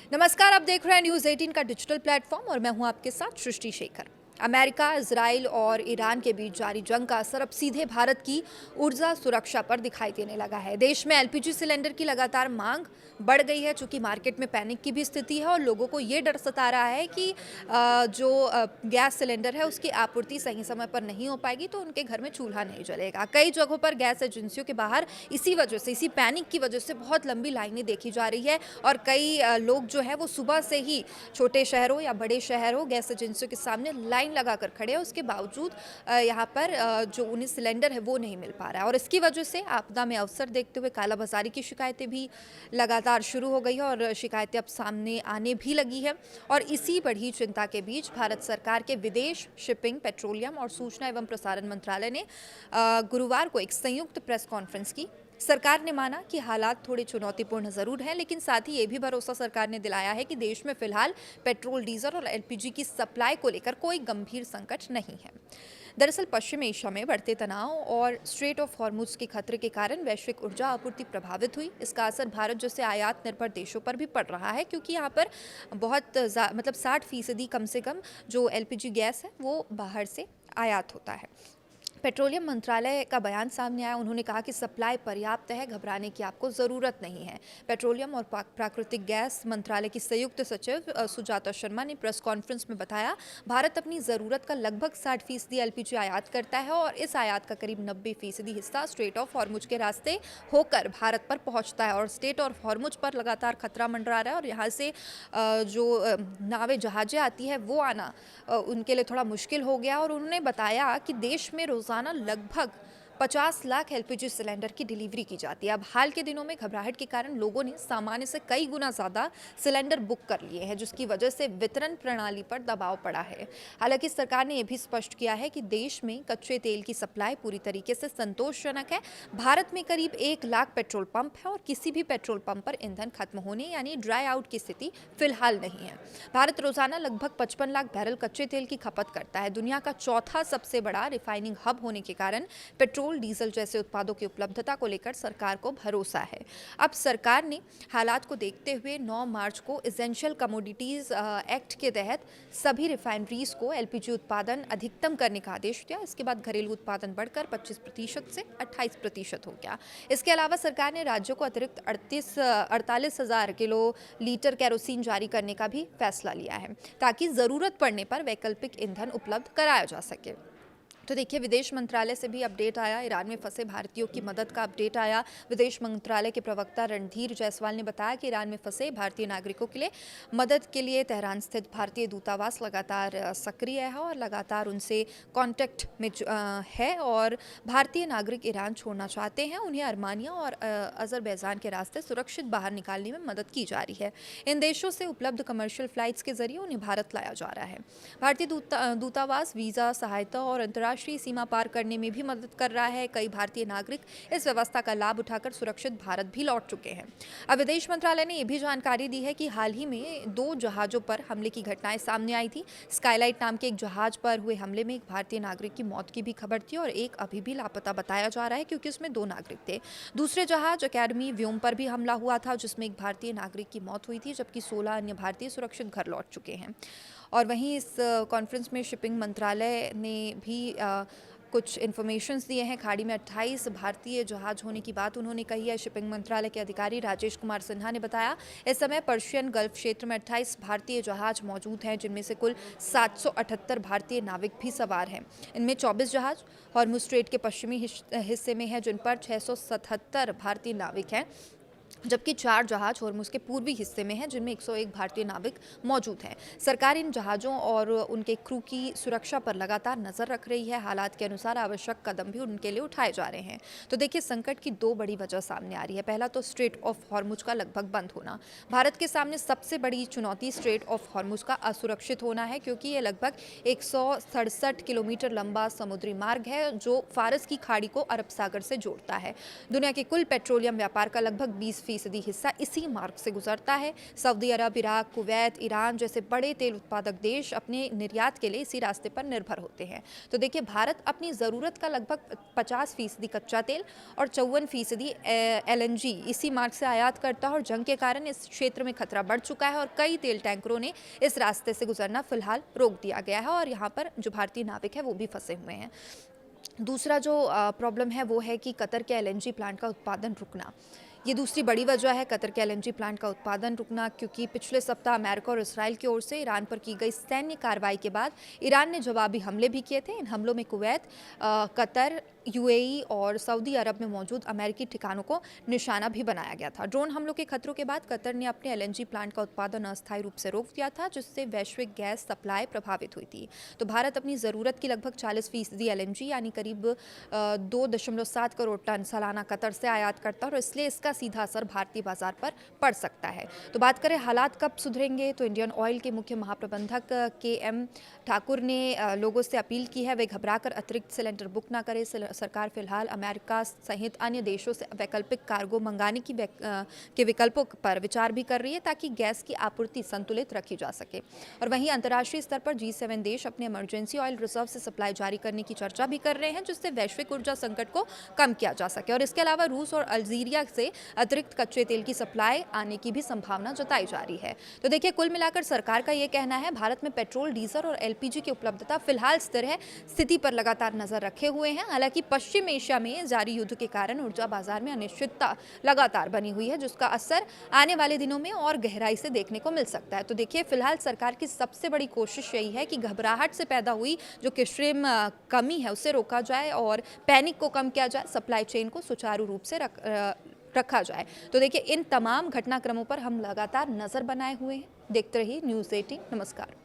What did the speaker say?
नमस्कार, आप देख रहे हैं न्यूज़ 18 का डिजिटल प्लेटफॉर्म और मैं हूं आपके साथ सृष्टि शेखर। अमेरिका, इजराइल और ईरान के बीच जारी जंग का असर अब सीधे भारत की ऊर्जा सुरक्षा पर दिखाई देने लगा है। देश में एलपीजी सिलेंडर की लगातार मांग बढ़ गई है, चूंकि मार्केट में पैनिक की भी स्थिति है और लोगों को ये डर सता रहा है कि गैस सिलेंडर है उसकी आपूर्ति सही समय पर नहीं हो पाएगी तो उनके घर में चूल्हा नहीं जलेगा। कई जगहों पर गैस एजेंसियों के बाहर इसी पैनिक की वजह से बहुत लंबी लाइनें देखी जा रही है और कई लोग जो है वो सुबह से ही छोटे शहरों या बड़े शहरों गैस एजेंसियों के सामने लाइन लगाकर खड़े हैं। उसके बावजूद यहाँ पर जो उन्हें सिलेंडर है वो नहीं मिल पा रहा है और इसकी वजह से आपदा में अवसर देखते हुए कालाबाजारी की शिकायतें भी लगातार शुरू हो गई है और शिकायतें अब सामने आने भी लगी है। और इसी बड़ी चिंता के बीच भारत सरकार के विदेश, शिपिंग, पेट्रोलियम और सूचना एवं प्रसारण मंत्रालय ने गुरुवार को एक संयुक्त प्रेस कॉन्फ्रेंस की। सरकार ने माना कि हालात थोड़े चुनौतीपूर्ण जरूर हैं, लेकिन साथ ही ये भी भरोसा सरकार ने दिलाया है कि देश में फिलहाल पेट्रोल, डीजल और एलपीजी की सप्लाई को लेकर कोई गंभीर संकट नहीं है। दरअसल पश्चिम एशिया में बढ़ते तनाव और स्ट्रेट ऑफ हॉर्मुज के खतरे के कारण वैश्विक ऊर्जा आपूर्ति प्रभावित हुई। इसका असर भारत जैसे आयात निर्भर देशों पर भी पड़ रहा है, क्योंकि यहाँ पर बहुत 60% कम से कम जो एलपीजी गैस है वो बाहर से आयात होता है। पेट्रोलियम मंत्रालय का बयान सामने आया। उन्होंने कहा कि सप्लाई पर्याप्त है, घबराने की आपको ज़रूरत नहीं है। पेट्रोलियम और प्राकृतिक गैस मंत्रालय की संयुक्त सचिव सुजाता शर्मा ने प्रेस कॉन्फ्रेंस में बताया, भारत अपनी ज़रूरत का लगभग 60% एलपीजी आयात करता है और इस आयात का करीब 90% हिस्सा स्ट्रेट ऑफ हॉर्मुज के रास्ते होकर भारत पर पहुंचता है और स्ट्रेट ऑफ हॉर्मुज पर लगातार खतरा मंडरा रहा है और यहाँ से जो नावें, जहाज़ें आती है वो आना उनके लिए थोड़ा मुश्किल हो गया। और उन्होंने बताया कि देश में रोज़ाना लगभग 50 लाख एलपीजी सिलेंडर की डिलीवरी की जाती है। अब हाल के दिनों में घबराहट के कारण लोगों ने सामान्य से कई गुना ज़्यादा सिलेंडर बुक कर लिए हैं, जिसकी वजह से वितरण प्रणाली पर दबाव पड़ा है। हालांकि सरकार ने यह भी स्पष्ट किया है कि देश में कच्चे तेल की सप्लाई पूरी तरीके से संतोषजनक है। भारत में करीब 1 लाख पेट्रोल पंप है और किसी भी पेट्रोल पंप पर ईंधन खत्म होने यानी ड्राई आउट की स्थिति फिलहाल नहीं है। भारत रोजाना लगभग 55 लाख बैरल कच्चे तेल की खपत करता है। दुनिया का चौथा सबसे बड़ा रिफाइनिंग हब होने के कारण पेट्रोल, डीजल जैसे उत्पादों की उपलब्धता को लेकर सरकार को भरोसा है। अब सरकार ने हालात को देखते हुए 9 मार्च को एसेंशियल कमोडिटीज एक्ट के तहत सभी रिफाइनरीज को एलपीजी उत्पादन अधिकतम करने का आदेश दिया। इसके बाद घरेलू उत्पादन बढ़कर 25% से 28% हो गया। इसके अलावा सरकार ने राज्यों को अतिरिक्त 48,000 किलो लीटर केरोसिन जारी करने का भी फैसला लिया है, ताकि जरूरत पड़ने पर वैकल्पिक ईंधन उपलब्ध कराया जा सके। तो देखिए, विदेश मंत्रालय से भी अपडेट आया, ईरान में फंसे भारतीयों की मदद का अपडेट आया। विदेश मंत्रालय के प्रवक्ता रणधीर जायसवाल ने बताया कि ईरान में फंसे भारतीय नागरिकों के लिए मदद के लिए तेहरान स्थित भारतीय दूतावास लगातार सक्रिय है और लगातार उनसे कांटेक्ट में है और भारतीय नागरिक ईरान छोड़ना चाहते हैं, उन्हें अर्मानिया और अजरबैजान के रास्ते सुरक्षित बाहर निकालने में मदद की जा रही है। इन देशों से उपलब्ध कमर्शियल फ्लाइट्स के जरिए उन्हें भारत लाया जा रहा है। भारतीय दूतावास वीज़ा सहायता और अंतर्राष्ट्रीय सीमा पार करने में भी मदद कर रहा है। कई भारतीय नागरिक इस व्यवस्था का लाभ उठाकर सुरक्षित भारत भी लौट चुके हैं। अब विदेश मंत्रालय ने यह भी जानकारी दी है कि हाल ही में 2 जहाज़ों पर हमले की घटनाएं सामने आई थी। स्काईलाइट नाम के एक जहाज पर हुए हमले में एक भारतीय नागरिक की मौत की भी खबर थी और एक अभी भी लापता बताया जा रहा है, क्योंकि उसमें 2 नागरिक थे। दूसरे जहाज अकेडमी व्योम पर भी हमला हुआ था, जिसमें एक भारतीय नागरिक की मौत हुई थी, जबकि 16 अन्य भारतीय सुरक्षित घर लौट चुके हैं। और वहीं इस कॉन्फ्रेंस में शिपिंग मंत्रालय ने भी कुछ इन्फॉर्मेशंस दिए हैं। खाड़ी में 28 भारतीय जहाज होने की बात उन्होंने कही है। शिपिंग मंत्रालय के अधिकारी राजेश कुमार सिन्हा ने बताया, इस समय पर्शियन गल्फ क्षेत्र में 28 भारतीय जहाज मौजूद हैं, जिनमें से कुल 778 भारतीय नाविक भी सवार हैं। इनमें 24 जहाज हॉर्मुज स्ट्रेट के पश्चिमी हिस्से में हैं, जिन पर 677 भारतीय नाविक हैं, जबकि 4 जहाज हॉर्मुज के पूर्वी हिस्से में हैं, जिनमें 101 भारतीय नाविक मौजूद हैं। सरकार इन जहाज़ों और उनके क्रू की सुरक्षा पर लगातार नज़र रख रही है। हालात के अनुसार आवश्यक कदम भी उनके लिए उठाए जा रहे हैं। तो देखिए, संकट की 2 बड़ी वजह सामने आ रही है। पहला तो स्ट्रेट ऑफ हॉर्मुज का लगभग बंद होना। भारत के सामने सबसे बड़ी चुनौती स्ट्रेट ऑफ हॉर्मुज का असुरक्षित होना है, क्योंकि ये लगभग 167 किलोमीटर लंबा समुद्री मार्ग है जो फारस की खाड़ी को अरब सागर से जोड़ता है। दुनिया के कुल पेट्रोलियम व्यापार का लगभग 20% 50% हिस्सा इसी मार्ग से गुजरता है। सऊदी अरब, इराक, कुवैत, ईरान जैसे बड़े तेल उत्पादक देश अपने निर्यात के लिए इसी रास्ते पर निर्भर होते हैं। तो देखिए, भारत अपनी ज़रूरत का लगभग 50% कच्चा तेल और 54% LNG इसी मार्ग से आयात करता है और जंग के कारण इस क्षेत्र में खतरा बढ़ चुका है और कई तेल टैंकरों ने इस रास्ते से गुजरना फिलहाल रोक दिया गया है और यहाँ पर जो भारतीय नाविक है वो भी फंसे हुए हैं। दूसरा जो प्रॉब्लम है वो है कि कतर के LNG प्लांट का उत्पादन रुकना। ये दूसरी बड़ी वजह है कतर के LNG प्लांट का उत्पादन रुकना, क्योंकि पिछले सप्ताह अमेरिका और इसराइल की ओर से ईरान पर की गई सैन्य कार्रवाई के बाद ईरान ने जवाबी हमले भी किए थे। इन हमलों में कुवैत, कतर, UAE और सऊदी अरब में मौजूद अमेरिकी ठिकानों को निशाना भी बनाया गया था। ड्रोन हमलों के खतरों के बाद कतर ने अपने LNG प्लांट का उत्पादन अस्थायी रूप से रोक दिया था, जिससे वैश्विक गैस सप्लाई प्रभावित हुई थी। तो भारत अपनी ज़रूरत की लगभग 40% LNG यानी करीब 2.7 करोड़ टन सालाना कतर से आयात करता है और इसलिए इसका सीधा असर भारतीय बाजार पर पड़ सकता है। तो बात करें हालात कब सुधरेंगे, तो इंडियन ऑयल के मुख्य महाप्रबंधक KM ठाकुर ने लोगों से अपील की है वे घबराकर अतिरिक्त सिलेंडर बुक ना करें। सरकार फिलहाल अमेरिका सहित अन्य देशों से वैकल्पिक कार्गो मंगाने के विकल्पों पर विचार भी कर रही है ताकि गैस की आपूर्ति संतुलित रखी जा सके। और वहीं अंतर्राष्ट्रीय स्तर पर G7 देश अपने इमरजेंसी ऑयल रिजर्व से सप्लाई जारी करने की चर्चा भी कर रहे हैं, जिससे वैश्विक ऊर्जा संकट को कम किया जा सके। और इसके अलावा रूस और अल्जीरिया से अतिरिक्त कच्चे तेल की सप्लाई आने की भी संभावना जताई जा रही है। तो देखिए, कुल मिलाकर सरकार का ये कहना है भारत में पेट्रोल, डीजल और LPG की उपलब्धता फिलहाल स्थिर है, स्थिति पर लगातार नजर रखे हुए हैं। हालांकि पश्चिम एशिया में जारी युद्ध के कारण ऊर्जा बाजार में अनिश्चितता लगातार बनी हुई है, जिसका असर आने वाले दिनों में और गहराई से देखने को मिल सकता है। तो देखिए, फिलहाल सरकार की सबसे बड़ी कोशिश यही है कि घबराहट से पैदा हुई जो कृत्रिम कमी है उसे रोका जाए और पैनिक को कम किया जाए, सप्लाई चेन को सुचारू रूप से रखा जाए। तो देखिए, इन तमाम घटनाक्रमों पर हम लगातार नजर बनाए हुए हैं। देखते रहिए News 18। नमस्कार।